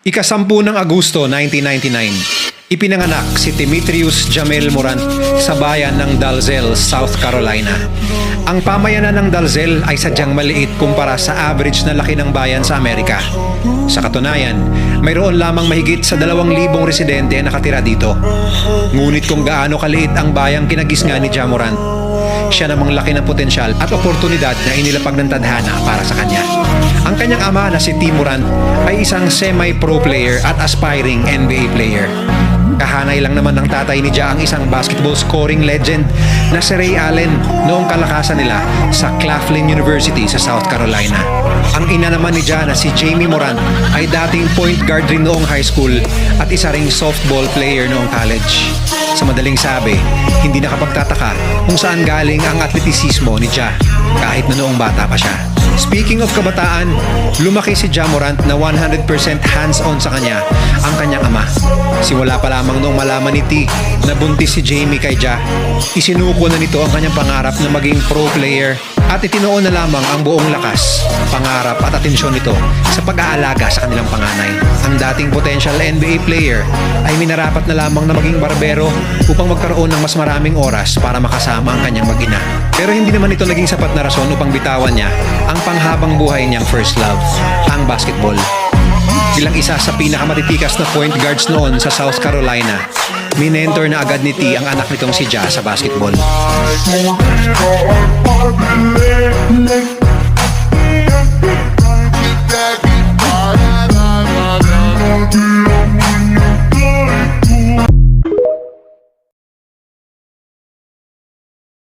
Ika-10 ng Agosto 1999, ipinanganak si Demetrius Jamel Morant sa bayan ng Dalzell, South Carolina. Ang pamayanan ng Dalzell ay sadyang maliit kumpara sa average na laki ng bayan sa Amerika. Sa katunayan, mayroon lamang mahigit sa 2,000 residente na nakatira dito. Ngunit kung gaano kaliit ang bayang kinagisna ni Ja Morant, siya namang laki ng potensyal at oportunidad na inilapag ng tadhana para sa kanya. Ang kanyang ama na si T. Morant ay isang semi-pro player at aspiring NBA player. Kahanay lang naman ng tatay ni Ja ang isang basketball scoring legend na si Ray Allen noong kalakasan nila sa Claflin University sa South Carolina. Ang ina naman ni Ja na si Jamie Morant ay dating point guard rin noong high school at isa ring softball player noong college. Sa madaling sabi, hindi nakapagtataka kung saan galing ang atletisismo ni Ja kahit na noong bata pa siya. Speaking of kabataan, lumaki si Ja Morant na 100% hands-on sa kanya ang kanyang ama. Simula pa lamang noong malaman ni T na buntis si Jamie kay Ja, isinuko na nito ang kanyang pangarap na maging pro player at itinuon na lamang ang buong lakas, pangarap at atensyon nito sa pag-aalaga sa kanilang panganay. Ang dating potential NBA player ay minarapat na lamang na maging barbero upang magkaroon ng mas maraming oras para makasama ang kanyang mag-ina. Pero hindi naman ito naging sapat na rason upang bitawan niya ang panghabang buhay niyang first love, ang basketball. Bilang isa sa pinakamatitikas na point guards noon sa South Carolina, minentor na agad ni T ang anak nitong si Ja sa basketball.